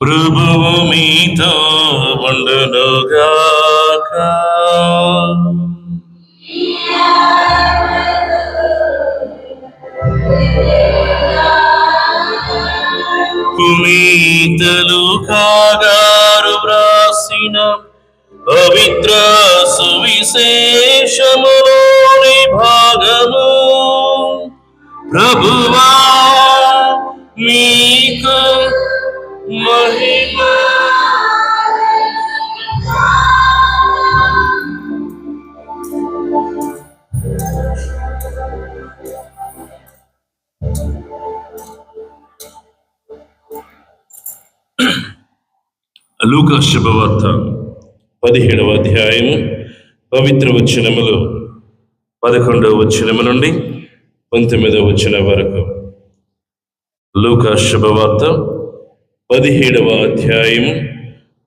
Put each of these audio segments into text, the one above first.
ప్రభువు మీతో ఉండునుగాక. పునీత లూకా గారు వ్రాసిన పవిత్ర సువిశేషములోని భాగము. ప్రభువా మీకు మహిమ. లూకా శుభవార్త 17వ అధ్యాయము పవిత్ర వచనములు 11వ వచనము నుండి 19వ వచనం వరకు. లూకా శుభవార్త 17వ అధ్యాయము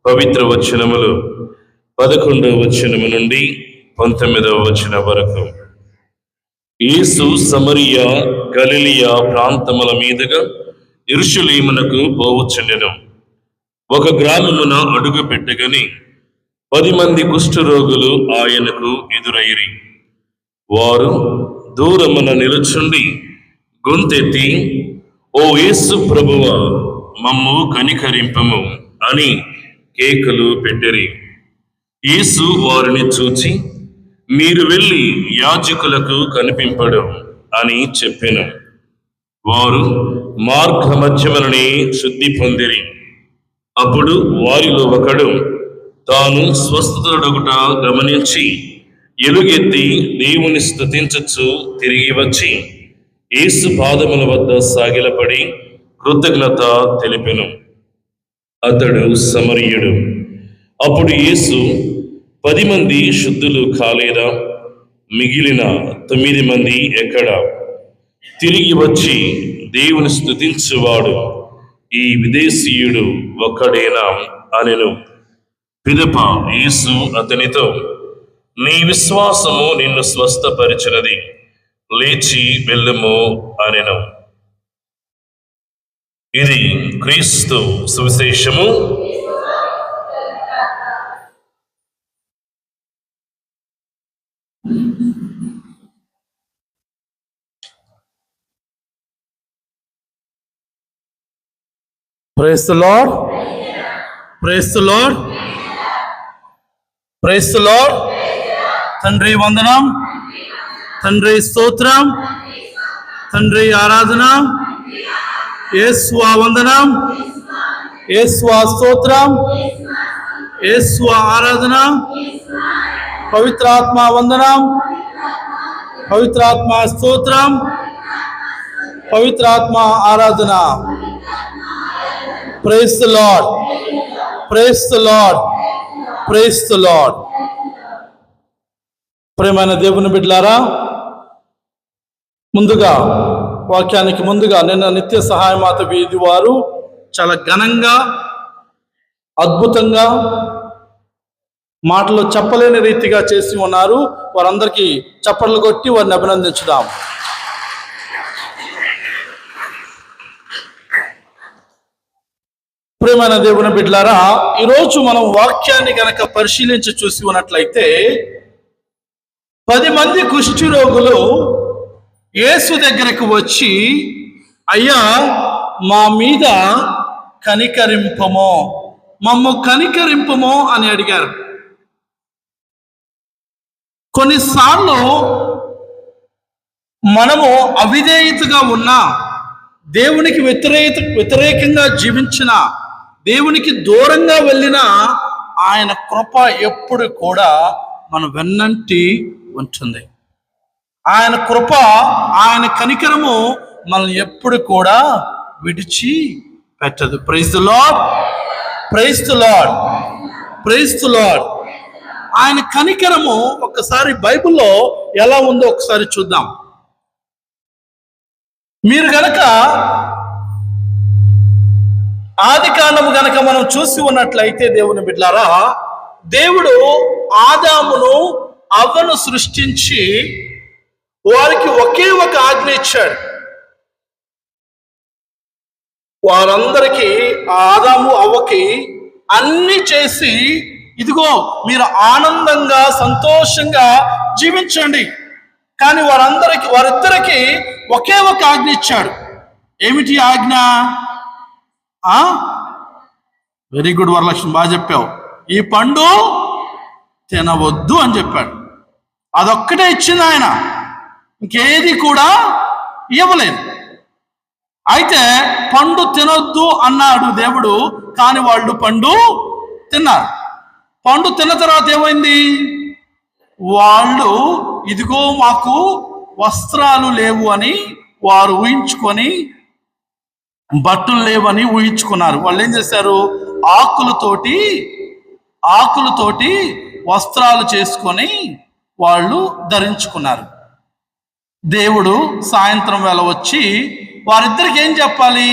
పవిత్ర వచనములు 11వ వచనము నుండి 19వ వచనం వరకు. యేసు సమరియా గలిలయ ప్రాంతముల మీదుగా యెరూషలేమునకు పోవుచుండెను. ఒక గ్రామమున అడుగు పెట్టగని 10 మంది కుష్ఠరోగులు ఆయనకు ఎదురైరి. వారు దూరమున నిలుచుండి గొంతెత్తి, ఓ యేసు ప్రభువా, మమ్ము కనికరింపము అని కేకలు పెట్టిరి. యేసు వారిని చూచి, మీరు వెళ్ళి యాజకులకు కనిపింపడు అని చెప్పెను. వారు మార్గ మధ్యముననే శుద్ధి పొందిరి. అప్పుడు వారిలో ఒకడు తాను స్వస్థతుడగుట గమనించి ఎలుగెత్తి దేవుని స్తుతించుచు తిరిగి వచ్చి యేసు పాదముల వద్ద సాగిలపడి కృతజ్ఞత తెలిపెను. అతడు సమరీయుడు. అప్పుడు యేసు, 10 మంది శుద్ధులు కాలేదా? మిగిలిన 9 మంది ఎక్కడా? తిరిగి వచ్చి దేవుని స్తుతించువాడు ఈ విదేశీయుడు ఒక్కడేనా అనెను. పిదప యేసు అతనితో, నీ విశ్వాసము నిన్ను స్వస్థపరిచినది, లేచి వెళ్ళుము అనెను. ఇది క్రీస్తు సువిశేషము. Praise the Lord. Praise the Lord. Praise the Lord. తండ్రి వందనం, తండ్రి స్తోత్రం, తండ్రి ఆరాధన, యేసువా వందనం, యేసువా స్తోత్రం, యేసువా ఆరాధన, పవిత్రాత్మ వందనం, పవిత్రాత్మ స్తోత్రం, పవిత్రాత్మ ఆరాధన. Praise the Lord. Praise the Lord. Praise the Lord. ప్రియమైన దేవుని బిడ్డలారా, ముందుగా వాక్యానికి ముందుగా నిన్న నిత్య సహాయమాత వీధి వారు చాలా ఘనంగా, అద్భుతంగా, మాటలు చెప్పలేని రీతిగా చేసి ఉన్నారు. వారందరికీ చప్పట్లు కొట్టి వారిని అభినందించుదాం. ప్రియమైన దేవుని బిడ్డలారా, ఈరోజు మనం వాక్యాన్ని గనక పరిశీలించి చూసి ఉన్నట్లయితే 10 మంది కుష్ఠి రోగులు యేసు దగ్గరకు వచ్చి, అయ్యా మా మీద కనికరింపము, మమ్ము కనికరింపము అని అడిగారు. కొన్నిసార్లు మనము అవిధేయతగా ఉన్నా, దేవునికి వ్యతిరేకంగా జీవించిన, దేవునికి దూరంగా వెళ్ళిన ఆయన కృప ఎప్పుడు కూడా మన వెన్నంటి ఉంటుంది. ఆయన కృప, ఆయన కనికరము మనల్ని ఎప్పుడు కూడా విడిచి పెట్టదు. Praise the lord. Praise the lord. Praise the Lord. ఆయన కనికరము ఒక్కసారి బైబిల్లో ఎలా ఉందో ఒకసారి చూద్దాం. మీరు గనక ఆదికాండము గనక మనం చూసి ఉన్నట్లయితే దేవుని బిడ్డలారా, దేవుడు ఆదామును అవ్వను సృష్టించి వారికి ఒకే ఒక ఆజ్ఞ ఇచ్చాడు. వారందరికీ ఆదాము అవ్వకి అన్ని చేసి, ఇదిగో మీరు ఆనందంగా సంతోషంగా జీవించండి. కానీ వారిద్దరికి ఒకే ఒక ఆజ్ఞ ఇచ్చాడు. ఏమిటి ఆజ్ఞ? వెరీ గుడ్ వరలక్ష్మి, బాగా చెప్పావు. ఈ పండు తినవద్దు అని చెప్పాడు. అదొక్కటే ఇచ్చింది ఆయన, ఇంకేది కూడా ఇవ్వలేదు. అయితే పండు తినొద్దు అన్నాడు దేవుడు, కానీ వాళ్ళు పండు తిన్నారు. పండు తిన్న తర్వాత ఏమైంది? వాళ్ళు ఇదిగో మాకు వస్త్రాలు లేవు అని వారు ఊహించుకొని, బట్టలు లేవని ఊహించుకున్నారు. వాళ్ళు ఏం చేశారు? ఆకులతోటి వస్త్రాలు చేసుకొని వాళ్ళు ధరించుకున్నారు. దేవుడు సాయంత్రం వేళ వచ్చి వారిద్దరికి ఏం చెప్పాలి?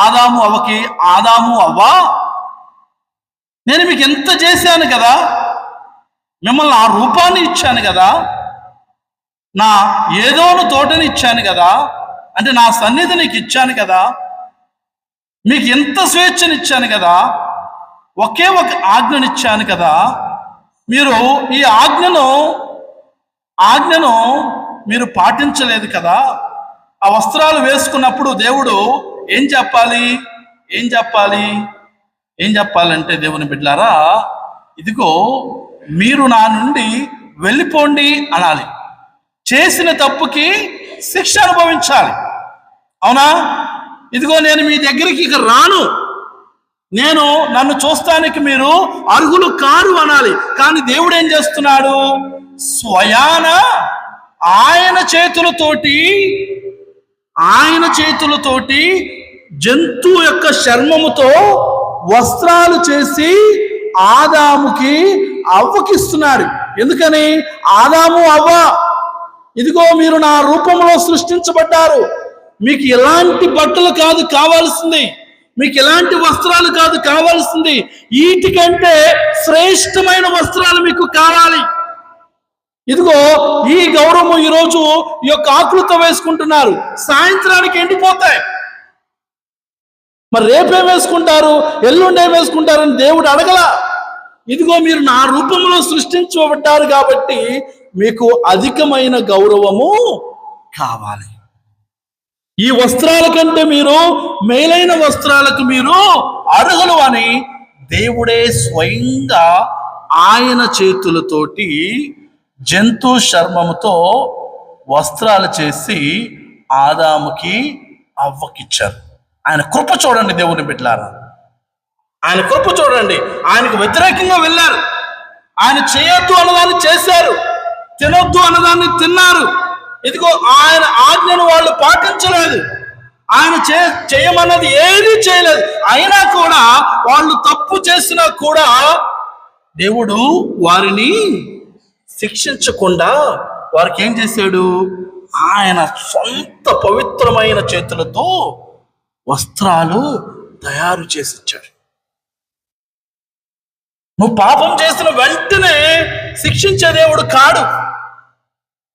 ఆదాము అవ్వకి, ఆదాము అవ్వా, నేను మీకు ఎంత చేశాను కదా, మిమ్మల్ని ఆ రూపాన్ని ఇచ్చాను కదా, నా ఏదోను తోటని ఇచ్చాను కదా, అంటే నా సన్నిధి నీకు ఇచ్చాను కదా, మీకు ఎంత స్వేచ్ఛనిచ్చాను కదా, ఒకే ఒక ఆజ్ఞనిచ్చాను కదా, మీరు ఈ ఆజ్ఞను మీరు పాటించలేదు కదా. ఆ వస్త్రాలు వేసుకున్నప్పుడు దేవుడు ఏం చెప్పాలంటే దేవుని బిడ్డలారా, ఇదిగో మీరు నా నుండి వెళ్ళిపోండి అనాలి. చేసిన తప్పుకి శిక్ష అనుభవించాలి. అవునా? ఇదిగో నేను మీ దగ్గరికి ఇక రాను, నన్ను చూస్తానికి మీరు అర్హులు కారు అనాలి. కానీ దేవుడు ఏం చేస్తున్నాడు? స్వయాన ఆయన చేతులతోటి జంతువు యొక్క చర్మముతో వస్త్రాలు చేసి ఆదాముకి అవ్వకిస్తున్నాడు. ఎందుకని? ఆదాము అవ్వ, ఇదిగో మీరు నా రూపంలో సృష్టించబడ్డారు, మీకు ఎలాంటి బట్టలు కాదు కావాల్సింది, మీకు ఎలాంటి వస్త్రాలు కాదు కావాల్సింది, వీటికంటే శ్రేష్టమైన వస్త్రాలు మీకు కావాలి. ఇదిగో ఈ గౌరవం ఈరోజు ఈ యొక్క ఆకులతో వేసుకుంటున్నారు, సాయంత్రానికి ఎండిపోతాయి. మరి రేపేం వేసుకుంటారు, ఎల్లుండి ఏం వేసుకుంటారు అని దేవుడు అడగల. ఇదిగో మీరు నా రూపంలో సృష్టించబడ్డారు కాబట్టి మీకు అధికమైన గౌరవము కావాలి. ఈ వస్త్రాల కంటే మీరు మేలైన వస్త్రాలకు మీరు అర్హులు అని దేవుడే స్వయంగా ఆయన చేతులతోటి జంతు చర్మముతో వస్త్రాలు చేసి ఆదాముకి అవ్వకిచ్చారు. ఆయన కృప చూడండి దేవుని బిడ్డలారా, ఆయన కృప చూడండి. ఆయనకు వ్యతిరేకంగా వెళ్ళారు, ఆయన చేయొద్దు అన్నదాన్ని చేశారు, తినొద్దు అన్నదాన్ని తిన్నారు. ఇదిగో ఆయన ఆజ్ఞను వాళ్ళు పాటించలేదు, ఆయన చేయమన్నది ఏది చేయలేదు. అయినా కూడా వాళ్ళు తప్పు చేసినా కూడా దేవుడు వారిని శిక్షించకుండా వారికి ఏం చేశాడు? ఆయన సొంత పవిత్రమైన చేతులతో వస్త్రాలు తయారు చేసి ఇచ్చాడు. నువ్వు పాపం చేసిన వెంటనే శిక్షించే దేవుడు కాడు.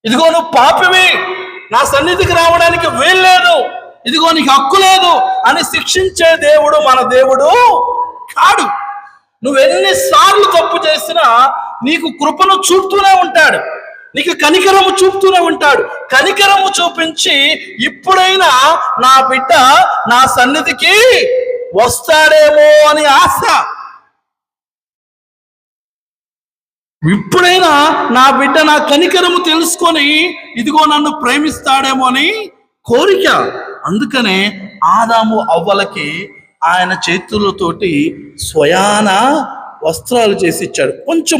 ఇదిగో నువ్వు పాపివి, నా సన్నిధికి రావడానికి వీల్లేదు, ఇదిగో నీకు హక్కు లేదు అని శిక్షించే దేవుడు మన దేవుడు కాడు. నువ్వు ఎన్నిసార్లు తప్పు చేసినా నీకు కృపను చూపుతూనే ఉంటాడు, నీకు కనికరము చూపుతూనే ఉంటాడు. కనికరము చూపించి ఇప్పుడైనా నా బిడ్డ నా సన్నిధికి వస్తాడేమో అని ఆశ, ఇప్పుడైనా నా బిడ్డ నా కనికరము తెలుసుకొని ఇదిగో నన్ను ప్రేమిస్తాడేమో అని కోరిక. అందుకనే ఆదాము అవ్వలకి ఆయన చేతులతోటి స్వయాన వస్త్రాలు చేసి ఇచ్చాడు. కొంచెం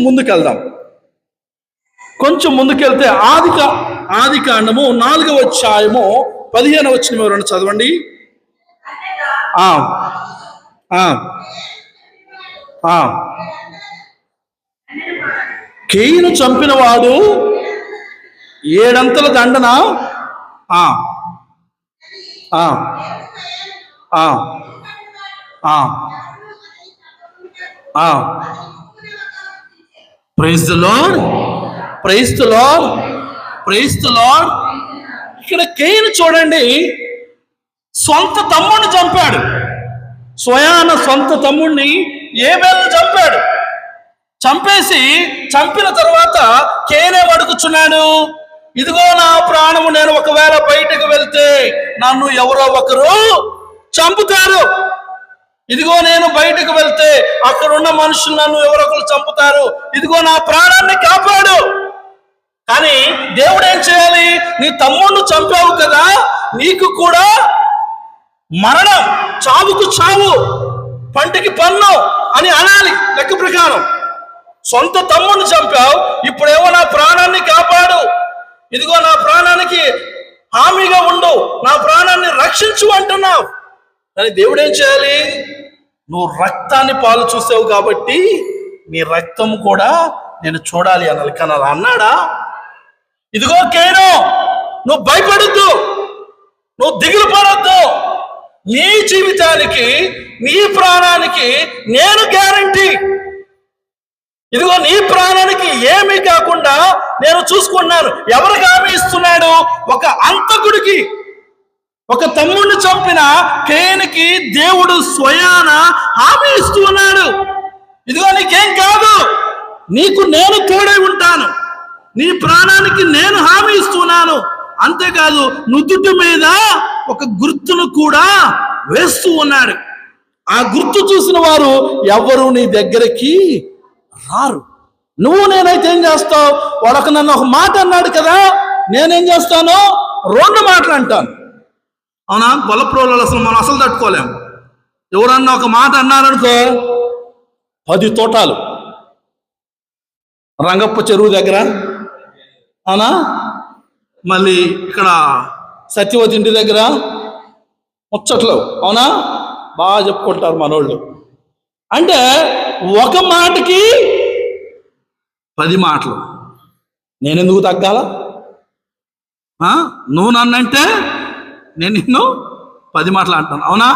ముందుకెళ్తే ఆది కాండము 4వ అధ్యాయము 15వ వచనం ఎవరైనా చదవండి. కేయిను చంపిన వాడు 7 అంతల దండన praise the lord, praise the lord, praise the Lord. ఇక్కడ కేయిను చూడండి, సొంత తమ్ముడిని చంపాడు. స్వయాన సొంత తమ్ముణ్ణి ఏబేలు చంపాడు. చంపిన తర్వాత కేనే అడుగుచున్నాడు, ఇదిగో నా ప్రాణము, నేను ఒకవేళ బయటకు వెళ్తే నన్ను ఎవరో ఒకరు చంపుతారు. ఇదిగో నేను బయటకు వెళ్తే అక్కడున్న మనుషులు నన్ను ఎవరొకరు చంపుతారు. ఇదిగో నా ప్రాణాన్ని కాపాడు. కానీ దేవుడు ఏం చేయాలి? నీ తమ్ముడిని చంపావు కదా, నీకు కూడా మరణం, చావుకు చావు, పంటికి పన్ను అని అనాలి లెక్క ప్రకారం. సొంత తమ్ముడిని చంపావు, ఇప్పుడేమో నా ప్రాణాన్ని కాపాడు, ఇదిగో నా ప్రాణానికి హామీగా ఉండు, నా ప్రాణాన్ని రక్షించు అంటున్నావు. కానీ దేవుడు ఏం చేయాలి? నువ్వు రక్తాన్ని పాలు చూసావు కాబట్టి నీ రక్తం కూడా నేను చూడాలి అనాలి. కానీ అలా అన్నాడా? ఇదిగో కేను, నువ్వు భయపడద్దు, నువ్వు దిగులు పడొద్దు, నీ జీవితానికి, నీ ప్రాణానికి నేను గ్యారంటీ. ఇదిగో నీ ప్రాణానికి ఏమీ కాకుండా నేను చూసుకున్నాను. ఎవరికి హామీ ఇస్తున్నాడు? ఒక అంతకుడికి, ఒక తమ్ముడిని చంపిన కేనుకి దేవుడు స్వయాన హామీ ఇస్తూ ఉన్నాడు. ఇదిగో నీకేం కాదు, నీకు నేను తోడై ఉంటాను, నీ ప్రాణానికి నేను హామీ ఇస్తున్నాను. అంతేకాదు నుదుటి మీద ఒక గుర్తును కూడా వేస్తూ ఉన్నాడు. ఆ గుర్తు చూసిన వారు ఎవరు నీ దగ్గరికి రారు. నువ్వు నేనైతే ఏం చేస్తావు? వాడొక నన్ను ఒక మాట అన్నాడు కదా, నేనేం చేస్తాను? 2 మాటలు అంటాను. అవునా? గొల్లప్రోళ్ళు అసలు మనం అసలు తట్టుకోలేము. ఎవరన్నా ఒక మాట అన్నారనుకో 10 తోటాలు. రంగప్ప చెరువు దగ్గర, అవునా, మళ్ళీ ఇక్కడ సత్యవతి ఇంటి దగ్గర ముచ్చట్లు, అవునా, బాగా చెప్పుకుంటారు మనోళ్ళు. అంటే ఒక మాటకి 10 మాటలు. నేనెందుకు తగ్గాల? నువ్వు నన్నంటే నేను నిన్ను 10 మాటలు అంటాను. అవునా?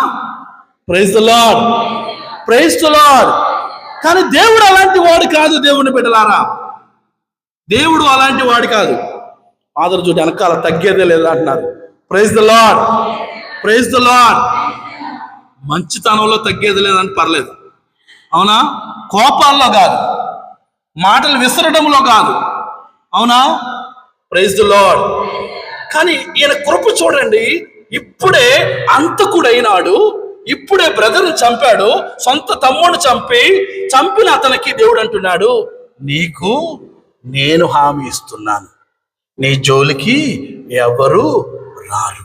Praise the lord, praise the Lord. కానీ దేవుడు అలాంటి వాడు కాదు. దేవుని బిడ్డలారా, దేవుడు అలాంటి వాడు కాదు. ఆదరు చూడు, వెనకాల తగ్గేదే లేదు అంటున్నారు. Praise the lord, praise the lord. మంచితనంలో తగ్గేది లేదని పర్లేదు, అవునా? కోపాల్లో కాదు, మాటలు విసరడంలో కాదు, అవునా? Praise the Lord. కానీ ఈయన కృప చూడండి, ఇప్పుడే అంతకుడైనాడు, ఇప్పుడే బ్రదర్ని చంపాడు, సొంత తమ్ముడిని చంపిన అతనికి దేవుడు అంటున్నాడు, నీకు నేను హామీ ఇస్తున్నాను, నీ జోలికి ఎవరు రారు.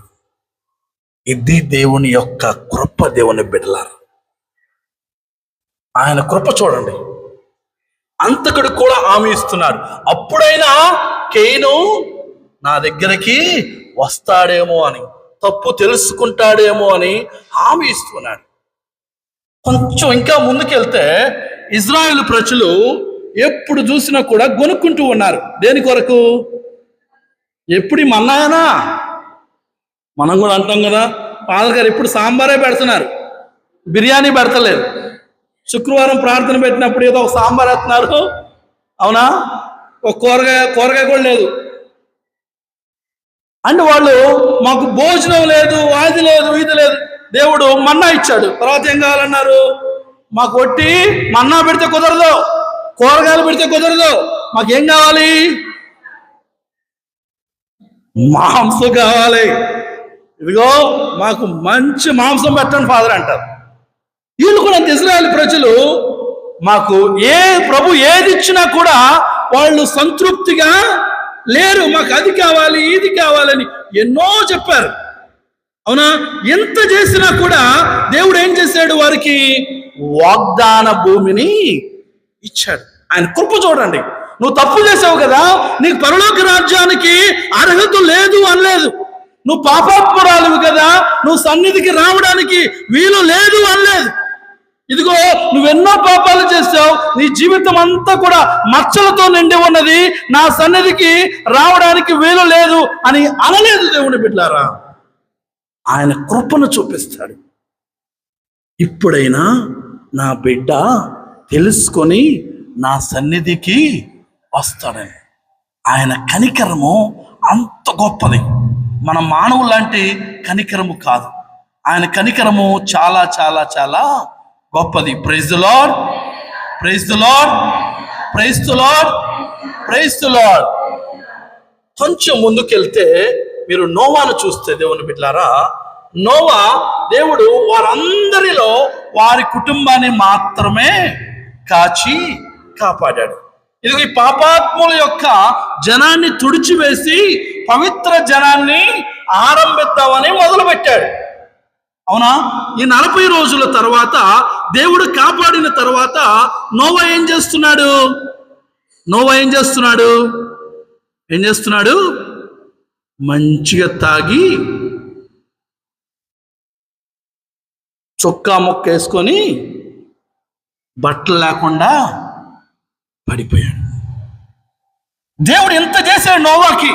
ఇది దేవుని యొక్క కృప. దేవుని బిడ్డలారు, ఆయన కృప చూడండి. అంతకుడు కూడా హామీ ఇస్తున్నాడు. అప్పుడైనా కేను నా దగ్గరికి వస్తాడేమో అని, తప్పు తెలుసుకుంటాడేమో అని హామీ ఇస్తున్నాడు. కొంచెం ఇంకా ముందుకెళ్తే ఇజ్రాయేల్ ప్రజలు ఎప్పుడు చూసినా కూడా గొనుక్కుంటూ ఉన్నారు. దేని కొరకు? ఎప్పుడు మన్నాయనా? మనం కూడా అంటాం కదా, ఫాదర్ గారు ఎప్పుడు సాంబారే పెడుతున్నారు, బిర్యానీ పెడతలేదు. శుక్రవారం ప్రార్థన పెట్టినప్పుడు ఏదో ఒక సాంబార్ వేస్తున్నారు, అవునా, ఒక కూరగాయ కూడా లేదు. అంటే వాళ్ళు మాకు భోజనం లేదు, అది లేదు, ఇది లేదు. దేవుడు మన్నా ఇచ్చాడు. తర్వాత ఏం కావాలన్నారు? మాకు ఒట్టి మన్నా పెడితే కుదరదు, కూరగాయలు పెడితే కుదరదు, మాకేం కావాలి? మాంసం కావాలి. ఇదిగో మాకు మంచి మాంసం పెట్టండి ఫాదర్ అంటారు. వీళ్ళు కూడా ఇజ్రాయేల్ ప్రజలు మాకు ప్రభు ఏది ఇచ్చినా కూడా వాళ్ళు సంతృప్తిగా లేరు. మాకు అది కావాలి, ఇది కావాలని ఎన్నో చెప్పారు, అవునా? ఎంత చేసినా కూడా దేవుడు ఏం చేశాడు? వారికి వాగ్దాన భూమిని ఇచ్చాడు. ఆయన కృప చూడండి. నువ్వు తప్పు చేసావు కదా, నీకు పరలోక రాజ్యానికి అర్హత లేదు అనలేదు. నువ్వు పాపాత్మురాలివి కదా, నువ్వు సన్నిధికి రావడానికి వీలు లేదు అనలేదు. ఇదిగో నువ్వెన్నో పాపాలు చేసావు, నీ జీవితం అంతా కూడా మచ్చలతో నిండి ఉన్నది, నా సన్నిధికి రావడానికి వీలు లేదు అని అనలేదు. దేవుని బిడ్డలారా, ఆయన కృపను చూపిస్తాడు. ఇప్పుడైనా నా బిడ్డ తెలుసుకొని నా సన్నిధికి వస్తాడని. ఆయన కనికరము అంత గొప్పది. మన మానవులాంటి కనికరము కాదు. ఆయన కనికరము చాలా చాలా చాలా గొప్పది. Praise the lord, praise the lord, praise the lord, praise the Lord. కొంచెం ముందుకెళ్తే మీరు నోవాను చూస్తే దేవుని బిడ్డలారా, నోవా దేవుడు వారందరిలో వారి కుటుంబాన్ని మాత్రమే కాపాడాడు. ఇది ఈ పాపాత్ముల యొక్క జనాన్ని తుడిచివేసి పవిత్ర జనాన్ని ఆరంభిద్దామని మొదలుపెట్టాడు. అవునా? ఈ 40 రోజుల తర్వాత దేవుడు కాపాడిన తర్వాత నోవా ఏం చేస్తున్నాడు? మంచిగా తాగి చొక్కా మొక్క వేసుకొని బట్టలు లేకుండా పడిపోయాడు. దేవుడు ఎంత చేశాడు నోవాకి?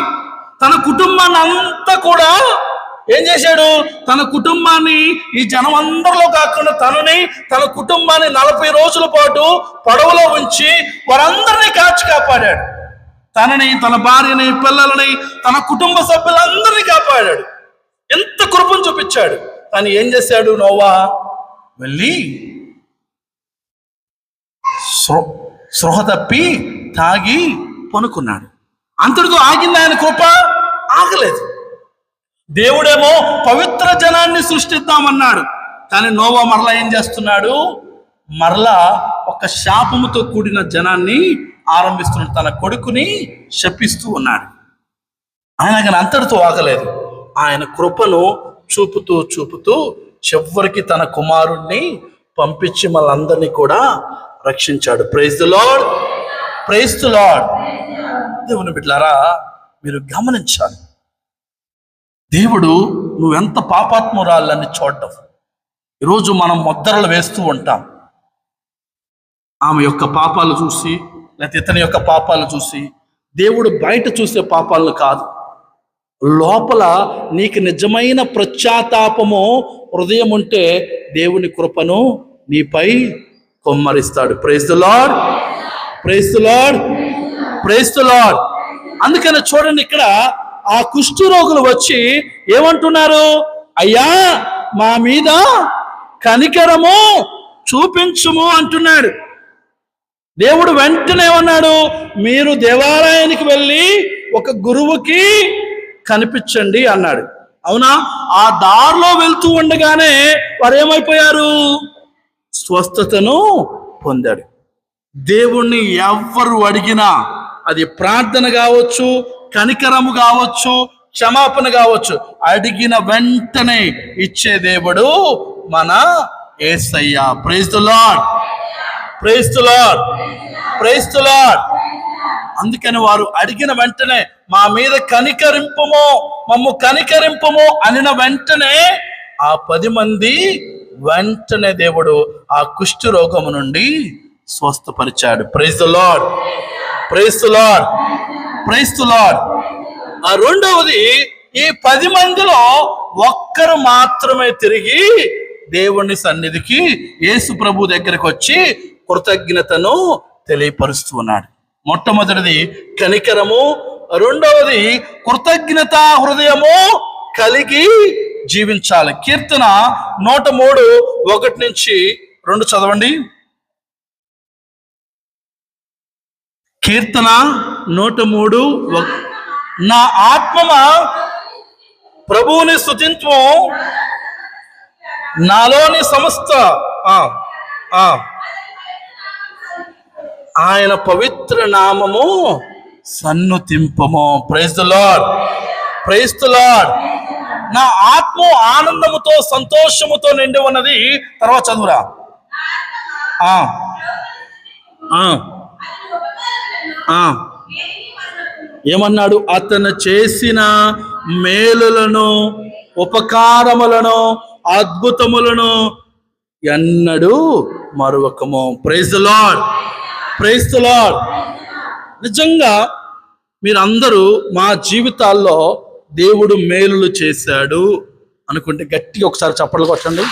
తన కుటుంబాన్ని అంతా కూడా ఏం చేశాడు? తన కుటుంబాన్ని ఈ జనం అందరిలో కాకుండా తన కుటుంబాన్ని 40 రోజుల పాటు పడవలో ఉంచి వారందరినీ కాపాడాడు. తనని, తన భార్యని, పిల్లలని, తన కుటుంబ సభ్యులందరినీ కాపాడాడు. ఎంత కృపను చూపించాడు. కానీ ఏం చేశాడు నోవా? వెళ్ళి స్పృహ తప్పి తాగి పనుకున్నాడు. అంతటితో ఆగింది ఆయన కృప? ఆగలేదు. దేవుడేమో పవిత్ర జనాన్ని సృష్టిద్దామన్నాడు. కానీ నోవా మరలా ఏం చేస్తున్నాడు? మరలా ఒక శాపముతో కూడిన జనాన్ని ఆరంభిస్తున్నాడు. తన కొడుకుని శపిస్తూ ఉన్నాడు. ఆయన కానీ అంతటితో ఆగలేదు. ఆయన కృపను చూపుతూ చివరికి తన కుమారుణ్ణి పంపించి మళ్ళందరినీ కూడా రక్షించాడు. Praise the lord, praise the Lord. దేవుని బిడ్డలారా, మీరు గమనించాలి, దేవుడు నువ్వెంత పాపాత్మురాలని చూడటం. ఈరోజు మనం ముద్రలు వేస్తూ ఉంటాం. ఆమె యొక్క పాపాలు చూసి, లేకపోతే ఇతని యొక్క పాపాలు చూసి. దేవుడు బయట చూసే పాపాలను కాదు, లోపల నీకు నిజమైన పశ్చాత్తాపము హృదయం ఉంటే దేవుని కృపను నీపై కొమ్మరిస్తాడు. Praise the lord, praise the lord, praise the lord. అందుకని చూడండి, ఇక్కడ ఆ కుష్ఠరోగులు వచ్చి ఏమంటున్నారు? అయ్యా, మా మీద కనికరము చూపించుము అంటున్నాడు. దేవుడు వెంటనే ఏమన్నాడు? మీరు దేవాలయానికి వెళ్ళి ఒక గురువుకి కనిపించండి అన్నాడు. అవునా? ఆ దారిలో వెళ్తూ ఉండగానే వారు ఏమైపోయారు? స్వస్థతను పొందాడు. దేవుణ్ణి ఎవ్వరు అడిగినా, అది ప్రార్థన కావచ్చు, కనికరము కావచ్చు, క్షమాపణ కావచ్చు, అడిగిన వెంటనే ఇచ్చే దేవుడు మన యేసయ్య. Praise the lord, praise the lord, praise the lord. అందుకని వారు అడిగిన వెంటనే మా మీద కనికరింపుము, మమ్ము కనికరింపుము అనిన వెంటనే ఆ 10 మంది వెంటనే దేవుడు ఆ కుష్ఠ రోగము నుండి స్వస్థపరిచాడు. Praise the lord, praise the lord, praise the lord. ఆ రెండవది, ఈ 10 మందిలో ఒక్కరు మాత్రమే తిరిగి దేవుని సన్నిధికి, యేసు ప్రభు దగ్గరికి వచ్చి కృతజ్ఞతను తెలియపరుస్తూ ఉన్నాడు. మొట్టమొదటిది కనికరము, రెండవది కృతజ్ఞత హృదయము కలిగి జీవించాలి. కీర్తన 103 1-2 చదవండి. కీర్తన 103 నా ఆత్మమా ప్రభువుని స్తుతించుము, నాలోని సమస్త ఆయన పవిత్ర నామము సన్నుతింపము. Praise the lord, praise the lord. నా ఆత్మ ఆనందముతో సంతోషముతో నిండి ఉన్నది. తర్వాత చదువురా. ఏమన్నాడు? అతను చేసిన మేలులను, ఉపకారములను, అద్భుతములను ఎన్నడూ మరువకము. Praise the lord, praise the lord. నిజంగా మీరందరూ మా జీవితాల్లో దేవుడు మేలులు చేశాడు అనుకుంటే గట్టిగా ఒకసారి చప్పట్లు కొట్టండి.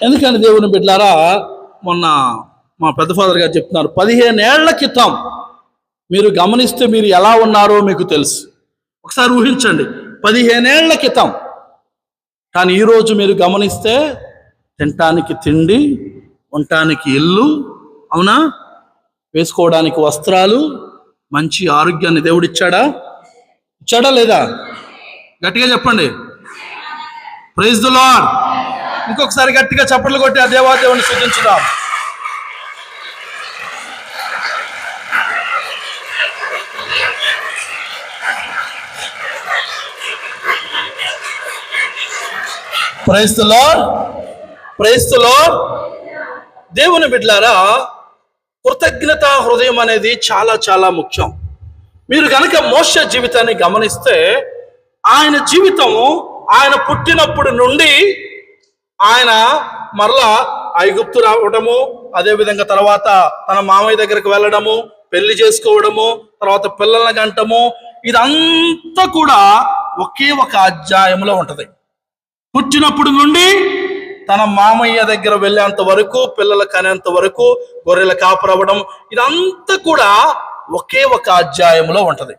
ఎందుకని దేవుని బిడ్డలారా, మొన్న మా పెద్ద ఫాదర్ గారు చెప్తున్నారు, 15 ఏళ్ల క్రితం మీరు గమనిస్తే మీరు ఎలా ఉన్నారో మీకు తెలుసు. ఒకసారి ఊహించండి, 15 ఏళ్ల క్రితం. కానీ ఈరోజు మీరు గమనిస్తే తినటానికి తిండి, ఉండటానికి ఇల్లు, అవునా, వేసుకోవడానికి వస్త్రాలు, మంచి ఆరోగ్యాన్ని దేవుడు ఇచ్చాడా లేదా? గట్టిగా చెప్పండి, ప్రైజ్ ది లార్డ్. ఇంకొకసారి గట్టిగా చప్పట్లు కొట్టి ఆ దేవాదేవుని స్తుతించుదాం. Praise the lord, praise the Lord. దేవుని బిడ్డలారా, కృతజ్ఞత హృదయం అనేది చాలా చాలా ముఖ్యం. మీరు కనుక మోషే జీవితాన్ని గమనిస్తే, ఆయన జీవితము, ఆయన పుట్టినప్పటి నుండి ఆయన మరలా ఐగుప్తు రావడము, అదేవిధంగా తర్వాత తన మామయ్య దగ్గరికి వెళ్ళడము, పెళ్లి చేసుకోవడము, తర్వాత పిల్లల్ని గంటము, ఇదంతా కూడా ఒకే ఒక అధ్యాయంలో ఉంటది. పుట్టినప్పుడు నుండి తన మామయ్య దగ్గర వెళ్ళేంత వరకు, పిల్లల కనేంత వరకు, గొర్రెల కాపురవ్వడం, ఇదంతా కూడా ఒకే ఒక అధ్యాయంలో ఉంటది,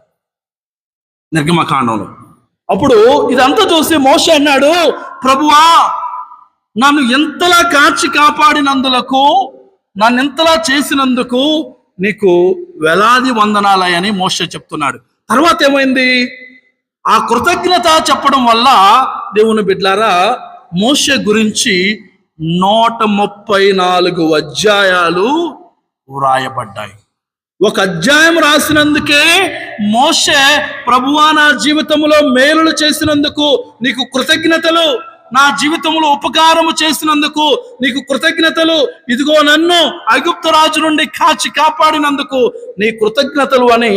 నిర్గమకాండంలో. అప్పుడు ఇదంతా చూసి మోషే అన్నాడు, ప్రభువా, నన్ను ఎంతలా కాచి కాపాడినందులకు, నన్ను ఎంతలా చేసినందుకు నీకు వేలాది వందనాలయని మోషే చెప్తున్నాడు. తర్వాత ఏమైంది? ఆ కృతజ్ఞత చెప్పడం వల్ల దేవుని బిడ్డలారా, మోషే గురించి 134 అధ్యాయాలు వ్రాయబడ్డాయి. ఒక అధ్యాయం రాసినందుకే మోషే, ప్రభువా, నా జీవితంలో మేలులు చేసినందుకు నీకు కృతజ్ఞతలు, నా జీవితంలో ఉపకారము చేసినందుకు నీకు కృతజ్ఞతలు, ఇదిగో నన్ను ఐగుప్తు రాజు నుండి కాచి కాపాడినందుకు నీ కృతజ్ఞతలు అని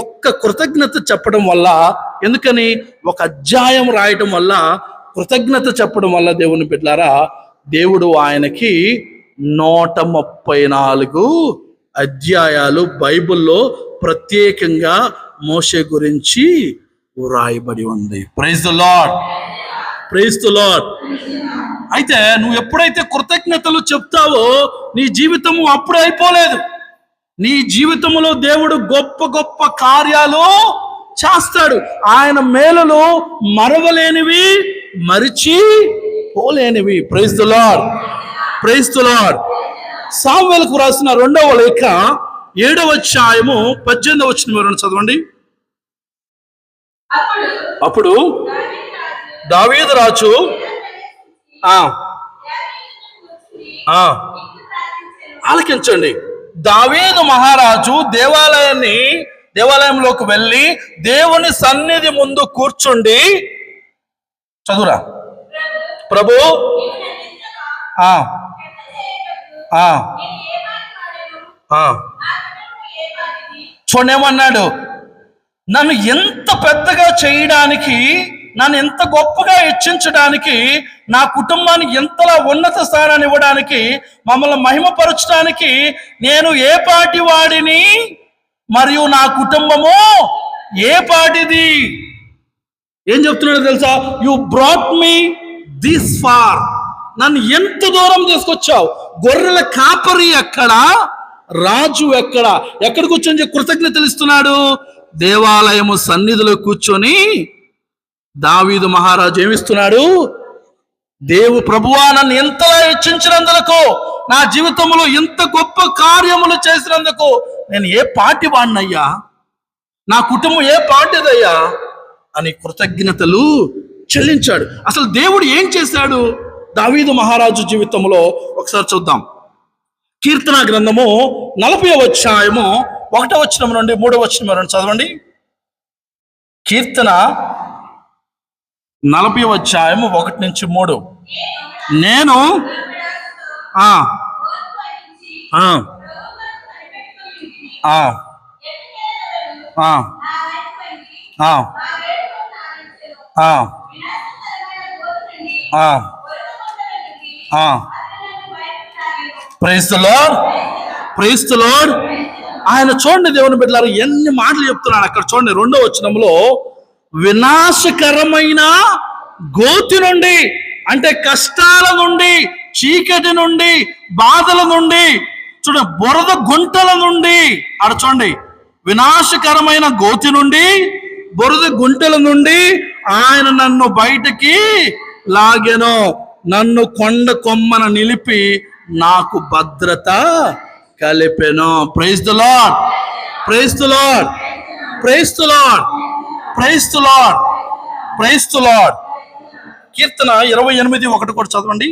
ఒక్క కృతజ్ఞత చెప్పడం వల్ల, ఎందుకని? ఒక అధ్యాయం రాయటం వల్ల, కృతజ్ఞత చెప్పడం వల్ల దేవుని బిడ్డలారా, దేవుడు ఆయనకి 134 అధ్యాయాలు బైబిల్లో ప్రత్యేకంగా మోషే గురించి వ్రాయబడి ఉంది. Praise the lord, praise the Lord. అయితే నువ్వు ఎప్పుడైతే కృతజ్ఞతలు చెప్తావో నీ జీవితము అప్పుడే అయిపోలేదు. నీ జీవితంలో దేవుడు గొప్ప గొప్ప కార్యాలు చేస్తాడు. ఆయన మేలులు మరవలేనివి, మరిచి పోలేనివి. Praise the lord, praise the Lord. సామువేలుకు రాసిన 2వ లేఖ 7వ అధ్యాయము 18వ వచనం చదవండి. అప్పుడు దావీదు రాజు ఆలకించండి, దావీదు మహారాజు దేవాలయంలోకి వెళ్ళి దేవుని సన్నిధి ముందు కూర్చుండి, చదువురా, ప్రభు చూడేమన్నాడు, నన్ను ఎంత పెద్దగా చేయడానికి, నన్ను ఎంత గొప్పగా హెచ్చించడానికి, నా కుటుంబాన్ని ఎంతలా ఉన్నత స్థానాన్ని ఇవ్వడానికి, మమ్మల్ని మహిమపరచడానికి నేను ఏ పాటి వాడిని, మరియు నా కుటుంబము ఏ పాటిది. ఏం చెప్తున్నాడో తెలుసా? You brought me this far. నన్ను ఎంత దూరం తీసుకొచ్చావు. గొర్రెల కాపరి ఎక్కడ, రాజు ఎక్కడ? ఎక్కడ కూర్చొని కృతజ్ఞతలు ఇస్తున్నాడు? దేవాలయము సన్నిధిలో కూర్చొని దావీదు మహారాజు ఏమిస్తున్నాడు? ప్రభువా, నన్ను ఎంతలా హెచ్చించినందుకు, నా జీవితంలో ఎంత గొప్ప కార్యములు చేసినందుకు నేను ఏ పాటి వాడినయ్యా, నా కుటుంబం ఏ పాటిదయ్యా అని కృతజ్ఞతలు చెల్లించాడు. అసలు దేవుడు ఏం చేశాడు దావీదు మహారాజు జీవితంలో? ఒకసారి చూద్దాం. కీర్తన గ్రంథము 40వ అధ్యాయము 1వ వచనం నుండి 3వ వచనం వరకు చదవండి. కీర్తన 40వ అధ్యాయము 1 నుంచి 3. నేను praise the lord, praise the Lord. ఆయన చూడండి దేవుని బిడ్డలారా, ఎన్ని మాటలు చెప్తున్నాడు అక్కడ. చూడండి 2వ వచనంలో, వినాశకరమైన గోతి నుండి, అంటే కష్టాల నుండి, చీకటి నుండి, బాధల నుండి, బురద గుంటల నుండి, చూడండి, వినాశకరమైన గోతి నుండి, బురద గుంటల నుండి ఆయన నన్ను బయటికి లాగెను. నన్ను కొండ కొమ్మన నిలిపి నాకు భద్రత కలిపెను. Praise the lord, praise the lord, praise the lord, praise the lord, praise the Lord. కీర్తన 28:1 కూడా చదవండి.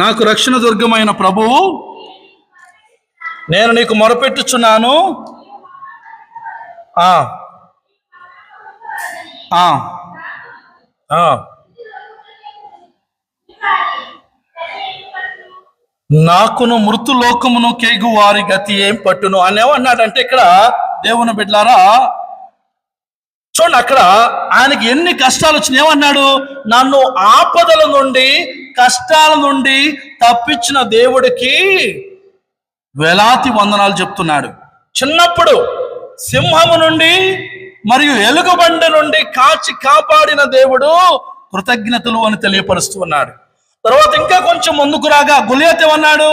నాకు రక్షణ దుర్గమైన ప్రభువు, నేను నీకు మొరపెట్టుచున్నాను. నాకును మృతులోకమును కేగు వారి గతి ఏం పట్టును అనేవన్నాడంటే ఇక్కడ దేవుని బిడ్డలారా చూడండి, అక్కడ ఆయనకి ఎన్ని కష్టాలు వచ్చినాయి. ఏమన్నాడు? నన్ను ఆపదల నుండి, కష్టాల నుండి తప్పించిన దేవుడికి వేలాది వందనాలు చెప్తున్నాడు. చిన్నప్పుడు సింహము నుండి మరియు ఎలుగుబండి నుండి కాచి కాపాడిన దేవుడు కృతజ్ఞతలు అని తెలియపరుస్తూ ఉన్నాడు. తర్వాత ఇంకా కొంచెం ముందుకు రాగా గొలియాతు ఏమన్నాడు?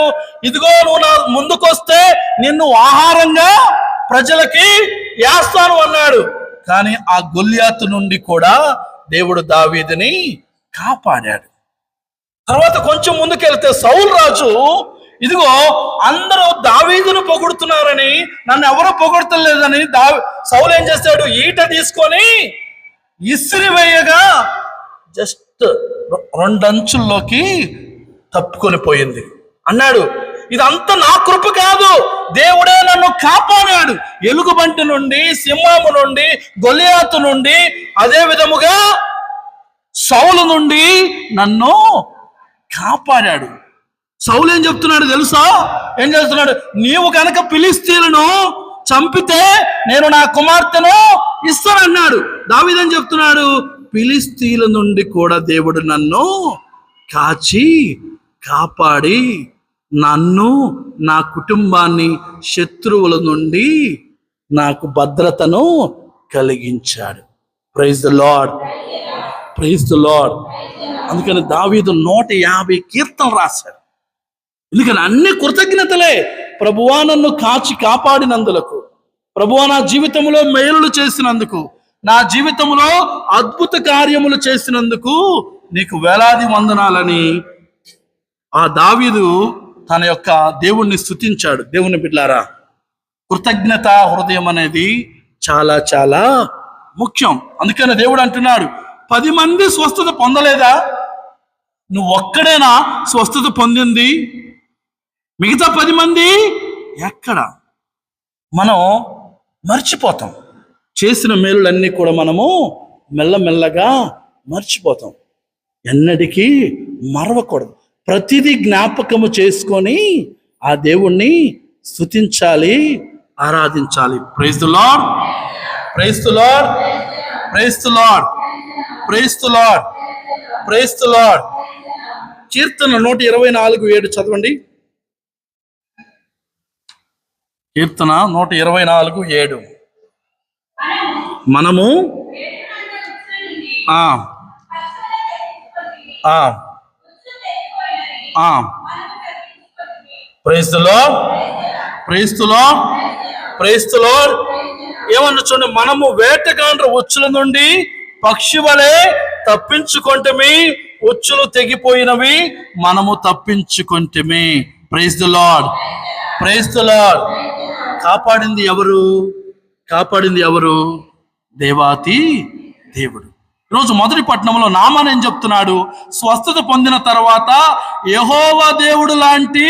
ఇదిగో నువ్వు నా ముందుకొస్తే నిన్ను ఆహారంగా ప్రజలకి వేస్తాను అన్నాడు. కానీ ఆ గొలియాతు నుండి కూడా దేవుడు దావీదుని కాపాడాడు. తర్వాత కొంచెం ముందుకెళ్తే సౌలు రాజు, ఇదిగో అందరూ దావీదును పొగుడుతున్నారని, నన్ను ఎవరో పొగడతలేదని సౌలు ఏం చేస్తాడు? ఈట తీసుకొని ఇసిరి వేయగా జస్ట్ 2 అంచుల్లోకి తప్పుకొని పోయింది. అన్నాడు, ఇదంతా నా కృప కాదు, దేవుడే నన్ను కాపాడాడు. ఎలుగుబంటి నుండి, సింహము నుండి, గొలియాతు నుండి, అదే విధముగా సౌలు నుండి నన్ను కాపాడాడు. సౌలు ఏం చెప్తున్నాడు తెలుసా? ఏం చేస్తున్నాడు? నీవు కనుక ఫిలిష్తీయులను చంపితే నేను నా కుమార్తెను ఇస్తానన్నాడు. దావీదు ఏం చెప్తున్నాడు? ఫిలిష్తీయుల నుండి కూడా దేవుడు నన్ను కాచి కాపాడి నన్ను, నా కుటుంబాన్ని శత్రువుల నుండి నాకు భద్రతను కలిగించాడు. Praise the lord, praise the lord. అందుకని దావీదు 150 కీర్తనలు రాశాడు. ఎందుకని అన్ని కృతజ్ఞతలే. ప్రభువా నన్ను కాచి కాపాడినందులకు, ప్రభువా నా జీవితంలో మేలులు చేసినందుకు, నా జీవితంలో అద్భుత కార్యములు చేసినందుకు నీకు వేలాది వందనాలని ఆ దావీదు తన యొక్క దేవుణ్ణి స్తుతించాడు. దేవుని బిడ్డలారా, కృతజ్ఞత హృదయం అనేది చాలా చాలా ముఖ్యం. అందుకని దేవుడు అంటున్నాడు, 10 మంది స్వస్థత పొందలేదా? నువ్వు ఒక్కడేనా స్వస్థత పొందింది? మిగతా 10 మంది ఎక్కడ? మనం మర్చిపోతాం. చేసిన మేలులన్నీ కూడా మనము మెల్లమెల్లగా మర్చిపోతాం. ఎన్నటికీ మరవకూడదు. ప్రతిదీ జ్ఞాపకము చేసుకొని ఆ దేవుణ్ణి స్తుతించాలి, ఆరాధించాలి. Praise the lord, praise the lord, praise the lord, praise the lord, praise the Lord. కీర్తన 124:7 చదవండి. కీర్తన 124:7. మనము praise the lord, praise the lord, praise the Lord. ఏమన్నా చూడండి, మనము వేటగాండ్ర ఉచ్చుల నుండి పక్షి వలె తప్పించుకొంటిమి, ఉచ్చులు తెగిపోయినవి మనము తప్పించుకొంటిమి. Praise the lord, praise the Lord. కాపాడింది ఎవరు? కాపాడింది ఎవరు? దేవాతి దేవుడు. ఈరోజు మొదటి పట్టణంలో నామాన్ ఏం చెప్తున్నాడు? స్వస్థత పొందిన తర్వాత యెహోవా దేవుడు లాంటి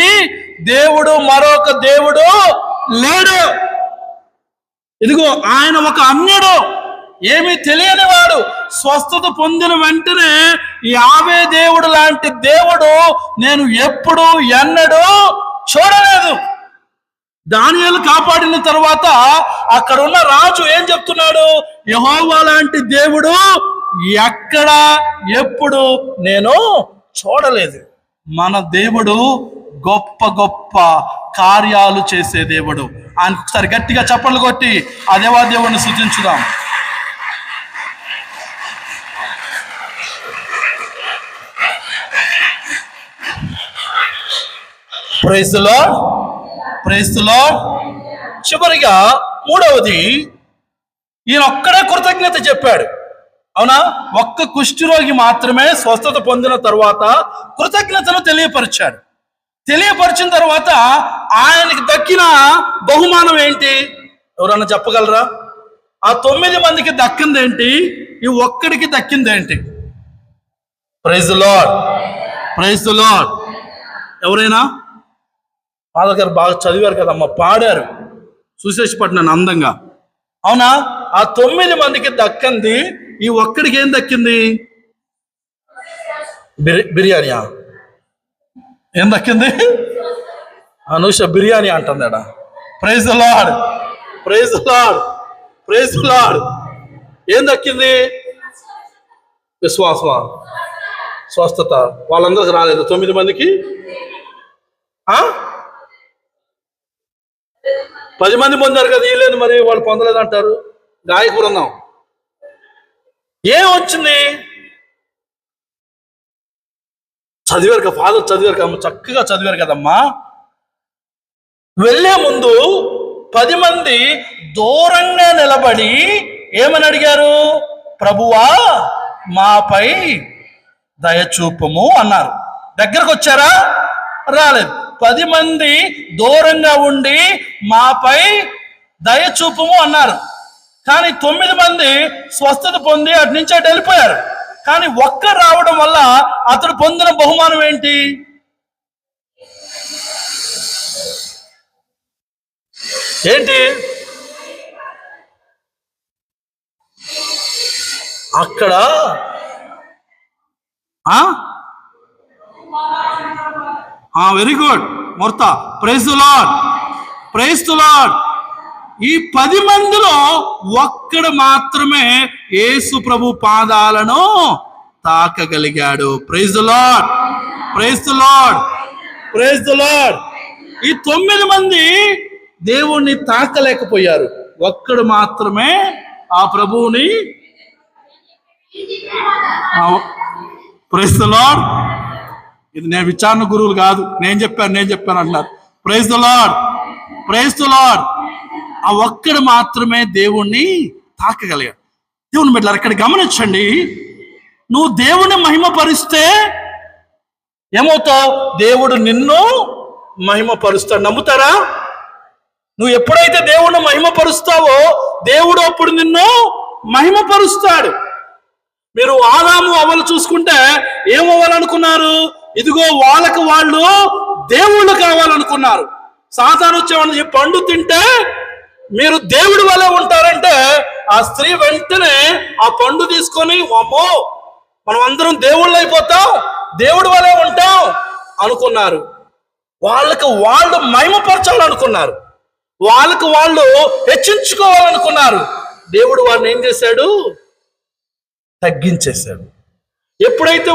దేవుడు మరొక దేవుడు లేడు. ఇదిగో ఆయన ఒక అన్యుడు, ఏమీ తెలియని వాడు. స్వస్థత పొందిన వెంటనే యావే దేవుడు లాంటి దేవుడు నేను ఎప్పుడు ఎన్నడూ చూడలేదు. దానియేలు కాపాడిన తర్వాత అక్కడ ఉన్న రాజు ఏం చెప్తున్నాడు? యెహోవా లాంటి దేవుడు ఎక్కడ ఎప్పుడు నేను చూడలేదు. మన దేవుడు గొప్ప గొప్ప కార్యాలు చేసే దేవుడు. ఆయనకు ఒకసారి గట్టిగా చప్పట్లు కొట్టి ఆ దేవాదేవుని స్తుతించుదాం. Praise the lord, praise the Lord. చివరిగా మూడవది, ఈయన ఒక్కడే కృతజ్ఞత చెప్పాడు. అవునా? ఒక్క కుష్ఠరోగి మాత్రమే స్వస్థత పొందిన తర్వాత కృతజ్ఞతను తెలియపరిచాడు. తెలియపరిచిన తర్వాత ఆయనకి దక్కిన బహుమానం ఏంటి? ఎవరన్నా చెప్పగలరా? ఆ 9 మందికి దక్కిందేంటి? ఈ ఒక్కడికి దక్కిందేంటి? Praise the lord, praise the Lord. ఎవరైనా? ఫాదర్ గారు బాగా చదివారు కదమ్మా, పాడారు, చూసేసి పట్టినాను అందంగా. అవునా? ఆ 9 మందికి దక్కింది, ఈ ఒక్కడికి ఏం దక్కింది? బిర్యానీయా? ఏం దక్కింది? అనూష బిర్యానీ అంటుందాడ. Praise the lord, praise the lord, praise the Lord. ఏం దక్కింది? విశ్వాసమా? స్వస్థత వాళ్ళందరికి రాలేదు, 9 మందికి. 10 మంది పొందారు కదా, వీలేదు, మరి వాళ్ళు పొందలేదు అంటారు. గాయకు బృందం ఏం వచ్చింది? చదివారు కదా ఫాదర్, చదివారు కదమ్మా, చక్కగా చదివారు కదమ్మా. వెళ్ళే ముందు 10 మంది దూరంగా నిలబడి ఏమని అడిగారు? ప్రభువా మాపై దయచూపము అన్నారు. దగ్గరకు వచ్చారా? రాలేదు. 10 మంది దూరంగా ఉండి మాపై దయచూపము అన్నారు. కానీ 9 మంది స్వస్థత పొంది అటు నుంచి అటు వెళ్ళిపోయారు. కానీ ఒక్క రావడం వల్ల అతడు పొందిన బహుమానం ఏంటి? ఏంటి? అక్కడ వెరీ గుడ్ మూర్త. Praise the lord, praise the Lord. ఈ 10 మందిలో ఒక్కడు మాత్రమే యేసు ప్రభు పాదాలను తాకగలిగాడు. Praise the lord, praise the lord, praise the Lord. ఈ 9 మంది దేవుణ్ణి తాకలేకపోయారు, ఒక్కడు మాత్రమే ఆ ప్రభువుని. Praise the Lord. ఇది నేను విచారణ గురువులు కాదు, నేను చెప్పాను అంటున్నారు. Praise the lord, praise the lord. ఆ ఒక్కడు మాత్రమే దేవుణ్ణి తాకగలిగాడు. దేవుని బిడ్డలారా, ఇక్కడ గమనించండి. నువ్వు దేవుని మహిమపరిస్తే ఏమవుతావు? దేవుడు నిన్ను మహిమపరుస్తాడు. నమ్ముతారా? నువ్వు ఎప్పుడైతే దేవుణ్ణి మహిమపరుస్తావో దేవుడు అప్పుడు నిన్ను మహిమపరుస్తాడు. మీరు ఆదాము అవ్వలు చూసుకుంటే ఏమవ్వాలనుకున్నారు? ఇదిగో వాళ్ళకి వాళ్ళు దేవుళ్ళు కావాలనుకున్నారు. సాతాను వచ్చేవాళ్ళని పండు తింటే మీరు దేవుడి వలె ఉంటారంటే ఆ స్త్రీ వెంటనే ఆ పండు తీసుకొని అమ్మో మనం అందరం దేవుళ్ళు అయిపోతాం, దేవుడి వలె ఉంటాం అనుకున్నారు. వాళ్ళకి వాళ్ళు మహిమపరచాలనుకున్నారు, వాళ్ళకి వాళ్ళు హెచ్చించుకోవాలనుకున్నారు. దేవుడు వారిని ఏం చేశాడు? తగ్గించేశాడు. ఎప్పుడైతే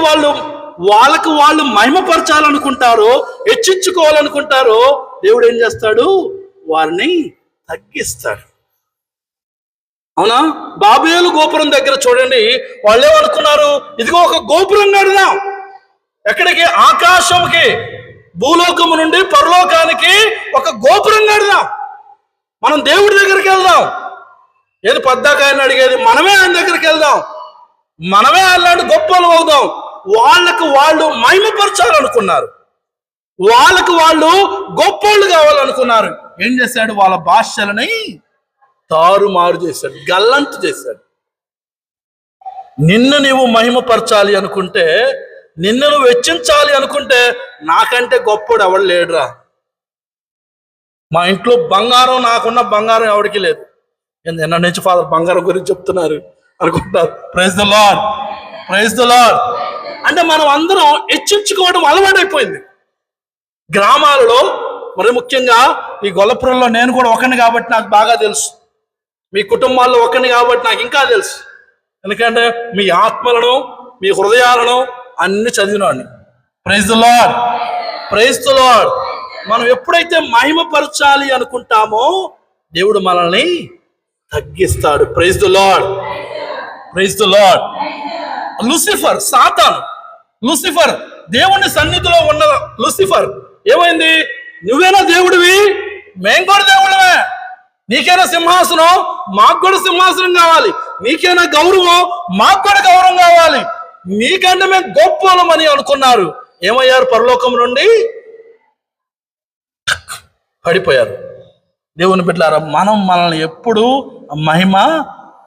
వాళ్ళకి వాళ్ళు మహిమపరచాలనుకుంటారో, హెచ్చించుకోవాలనుకుంటారో, దేవుడు ఏం చేస్తాడు? వారిని తగ్గిస్తాడు. అవునా? బాబేలు గోపురం దగ్గర చూడండి, వాళ్ళు ఏమనుకున్నారు? ఇదిగో ఒక గోపురం కడదాం. ఎక్కడికి? ఆకాశంకి, భూలోకము నుండి పరలోకానికి ఒక గోపురం కడదాం. మనం దేవుడి దగ్గరికి వెళ్దాం. ఏది పద్దాక ఆయన అడిగేది? మనమే ఆయన దగ్గరికి వెళ్దాం, మనమే అలాంటి గొప్పలు అవుదాం. వాళ్ళకు వాళ్ళు మహిమపరచాలనుకున్నారు, వాళ్ళకు వాళ్ళు గొప్పోళ్ళు కావాలనుకున్నారు. ఏం చేశాడు? వాళ్ళ భాషలని తారుమారు చేశాడు, గల్లంతు చేశాడు. నిన్ను నీవు మహిమపరచాలి అనుకుంటే, నిన్ను నువ్వు వెచ్చించాలి అనుకుంటే, నాకంటే గొప్పడు ఎవడు లేడురా. మా ఇంట్లో బంగారం, నాకున్న బంగారం ఎవరికి లేదు. నిన్న నుంచి ఫాదర్ బంగారం గురించి చెప్తున్నారు అనుకుంటారు. Praise the lord, praise the Lord. అంటే మనం అందరం హెచ్చించుకోవడం అలవాటైపోయింది. గ్రామాలలో మరి ముఖ్యంగా ఈ గొల్లపురంలో నేను కూడా ఒకరిని కాబట్టి నాకు బాగా తెలుసు, మీ కుటుంబాల్లో ఒకరిని కాబట్టి నాకు ఇంకా తెలుసు. ఎందుకంటే మీ ఆత్మలను, మీ హృదయాలను అన్ని చదివినాన్ని. Praise the lord, praise the Lord. మనం ఎప్పుడైతే మహిమపరచాలి అనుకుంటామో దేవుడు మనల్ని తగ్గిస్తాడు. Praise the lord, praise the Lord. Lucifer, సాతాను, లూసిఫర్ దేవుని సన్నిధిలో ఉన్న లూసిఫర్ ఏమైంది? నువ్వేనా దేవుడివి? మేం కూడా దేవుళ్ళమే. నీకేనా సింహాసనం? మాకు కూడా సింహాసనం కావాలి. నీకేనా గౌరవం? మాకు కూడా గౌరవం కావాలి. నీకంటే మేము గొప్పలమని అనుకున్నారు. ఏమయ్యారు? పరలోకం నుండి పడిపోయారు. దేవుని బిడ్డలారా, మనల్ని ఎప్పుడు మహిమ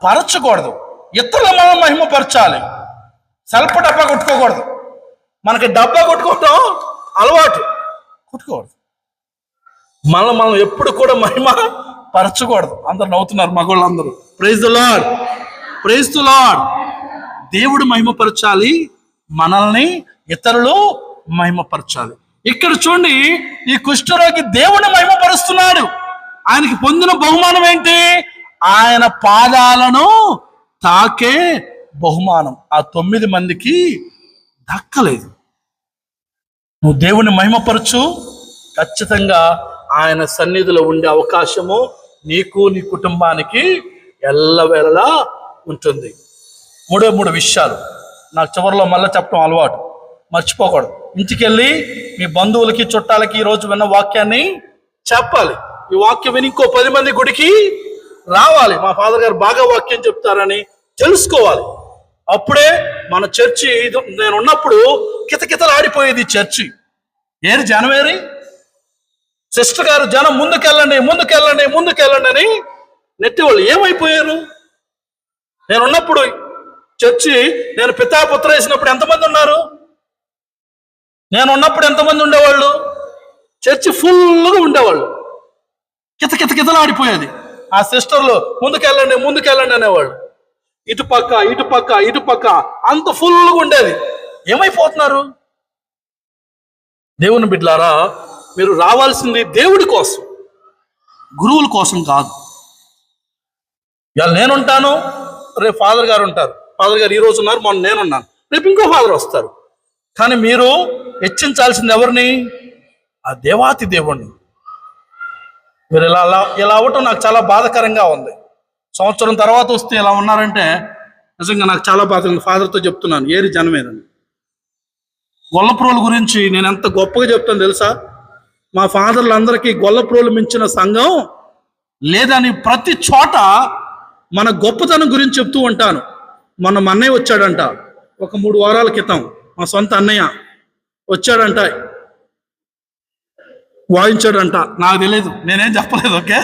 పరచకూడదు. ఇతరులు మనం మహిమ పరచాలి. సెల్ఫ్ డబ్బా కొట్టుకోకూడదు. మనకి డబ్బా కొట్టుకోవటం అలవాటు, కొట్టుకోకూడదు. మనం ఎప్పుడు కూడా మహిమ పరచకూడదు. అందరు నవ్వుతున్నారు మగవాళ్ళందరూ. Praise the lord, praise the Lord. దేవుడు మహిమపరచాలి, మనల్ని ఇతరులు మహిమపరచాలి. ఇక్కడ చూడండి, ఈ కుష్ఠరోగి దేవుని మహిమపరుస్తున్నాడు. ఆయనకి పొందిన బహుమానం ఏంటి? ఆయన పాదాలను తాకే బహుమానం ఆ 9 మందికి దక్కలేదు. నువ్వు దేవుని మహిమపరచు, ఖచ్చితంగా ఆయన సన్నిధిలో ఉండే అవకాశము నీకు నీ కుటుంబానికి ఎల్లవేళలా ఉంటుంది. 3 విషయాలు నాకు చివరిలో మళ్ళీ చెప్పడం అలవాటు, మర్చిపోకూడదు. ఇంటికి వెళ్ళి మీ బంధువులకి చుట్టాలకి ఈరోజు విన్న వాక్యాన్ని చెప్పాలి. ఈ వాక్యం విని ఇంకో 10 మంది గుడికి రావాలి. మా ఫాదర్ గారు బాగా వాక్యం చెప్తారని తెలుసుకోవాలి. అప్పుడే మన చర్చి, నేను ఉన్నప్పుడు కితకితలాడిపోయేది చర్చి. ఏది జనవరి సిస్టర్ గారు జనం ముందుకెళ్ళండి ముందుకెళ్ళండి ముందుకెళ్ళండి అని నెట్టేవాళ్ళు. ఏమైపోయారు? నేను ఉన్నప్పుడు చర్చి, నేను పితాపుత్ర వేసినప్పుడు ఎంతమంది ఉన్నారు? నేను ఉన్నప్పుడు ఎంతమంది ఉండేవాళ్ళు? చర్చి ఫుల్గా ఉండేవాళ్ళు. కితకితలాడిపోయేది. ఆ సిస్టర్లు ముందుకెళ్ళండి ముందుకెళ్ళండి అనేవాళ్ళు. ఇటు పక్క ఇటు పక్క ఇటు పక్క అంత ఫుల్గా ఉండేది. ఏమైపోతున్నారు? దేవుని బిడ్డలారా, మీరు రావాల్సింది దేవుడి కోసం, గురువుల కోసం కాదు. ఇవాళ నేనుంటాను, రేపు ఫాదర్ గారు ఉంటారు. ఫాదర్ గారు ఈరోజు ఉన్నారు, మొన్న నేనున్నాను, రేపు ఇంకో ఫాదర్ వస్తారు. కానీ మీరు హెచ్చించాల్సింది ఎవరిని? ఆ దేవాతి దేవుణ్ణి. మీరు ఇలా అవ్వటం నాకు చాలా బాధాకరంగా ఉంది. సంవత్సరం తర్వాత వస్తే ఇలా ఉన్నారంటే నిజంగా నాకు చాలా బాధ ఉంది. ఫాదర్తో చెప్తున్నాను, ఏరి జనమేనని. గొల్లప్రోలు గురించి నేను ఎంత గొప్పగా చెప్తాను తెలుసా? మా ఫాదర్లందరికీ గొల్లప్రోలు మించిన సంఘం లేదని ప్రతి చోట మన గొప్పతనం గురించి చెప్తూ ఉంటాను. మొన్న మా అన్నయ్య వచ్చాడంట, ఒక 3 వారాల క్రితం మా సొంత అన్నయ్య వచ్చాడంట, వాయించాడంట. నాకు తెలియదు, నేనేం చెప్పలేదు. ఓకే,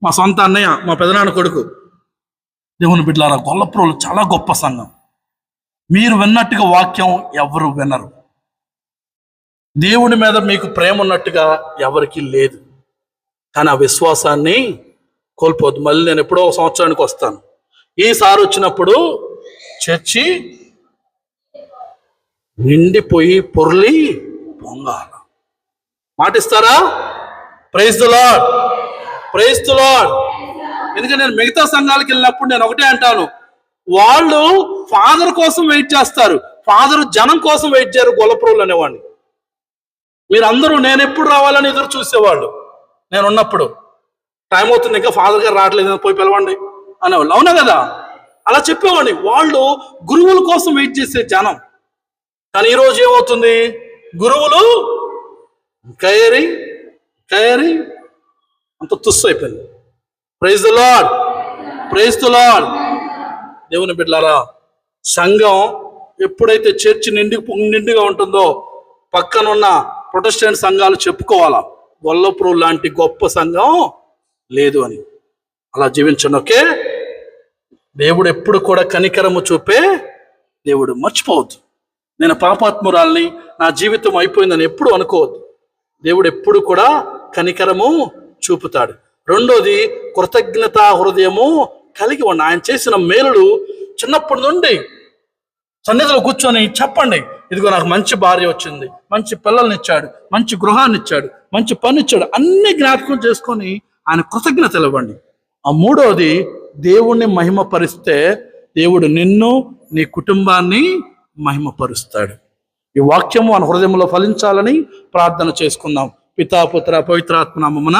మా సొంత అన్నయ్య, మా పెదనాన్న కొడుకు. దేవుని బిడ్డలారా, గొల్లప్రోలు చాలా గొప్ప సంఘం. మీరు విన్నట్టుగా వాక్యం ఎవరు వినరు. దేవుని మీద మీకు ప్రేమ ఉన్నట్టుగా ఎవరికి లేదు. కానీ ఆ విశ్వాసాన్ని కోల్పోద్దు. మళ్ళీ నేను ఎప్పుడో ఒక సంవత్సరానికి వస్తాను. ఈసారి వచ్చినప్పుడు చర్చి నిండిపోయి పొర్లి పొంగాల. మాటిస్తారా? Praise the lord, praise the Lord. ఎందుకంటే నేను మిగతా సంఘాలకు వెళ్ళినప్పుడు నేను ఒకటే అంటాను, వాళ్ళు ఫాదర్ కోసం వెయిట్ చేస్తారు, ఫాదర్ జనం కోసం వెయిట్ చేయరు. గొల్లప్రోలు అనేవాడిని. మీరందరూ నేను ఎప్పుడు రావాలని ఎదురు చూసేవాళ్ళు. నేను ఉన్నప్పుడు టైం అవుతుంది, ఇంకా ఫాదర్ గారు రావట్లేదు, పోయి పిలవండి అనేవాళ్ళు. అవునా కదా? అలా చెప్పేవాడిని. వాళ్ళు గురువుల కోసం వెయిట్ చేసే జనం. కానీ ఈరోజు ఏమవుతుంది? గురువులు కయరి అంత తుస్సు అయిపోయింది. Praise the lord, praise the Lord. దేవుని బిడ్డలారా, సంఘం ఎప్పుడైతే చర్చి నిండుగా ఉంటుందో పక్కనున్న ప్రొటెస్టెంట్ సంఘాలు చెప్పుకోవాలా, గొల్లప్రోలు లాంటి గొప్ప సంఘం లేదు అని. అలా జీవించండి. ఓకే, దేవుడు ఎప్పుడు కూడా కనికరము చూపే దేవుడు. మర్చిపోవద్దు, నేను పాపాత్మురాల్ని, నా జీవితం అయిపోయిందని ఎప్పుడు అనుకోవద్దు. దేవుడు ఎప్పుడు కూడా కనికరము చూపుతాడు. రెండోది, కృతజ్ఞతా హృదయము కలిగి ఉన్న. ఆయన చేసిన మేలులు చిన్నప్పటి నుండి సన్నిధిలో కూర్చొని చెప్పండి, ఇదిగో నాకు మంచి భార్య వచ్చింది, మంచి పిల్లల్ని ఇచ్చాడు, మంచి గృహాన్ని ఇచ్చాడు, మంచి పని ఇచ్చాడు, అన్ని జ్ఞాపకం చేసుకొని ఆయన కృతజ్ఞతలు ఇవ్వండి. ఆ మూడోది, దేవుణ్ణి మహిమపరిస్తే దేవుడు నిన్ను నీ కుటుంబాన్ని మహిమపరుస్తాడు. ఈ వాక్యము మన హృదయంలో ఫలించాలని ప్రార్థన చేసుకుందాం. పితా పుత్ర పవిత్రాత్మ నామమున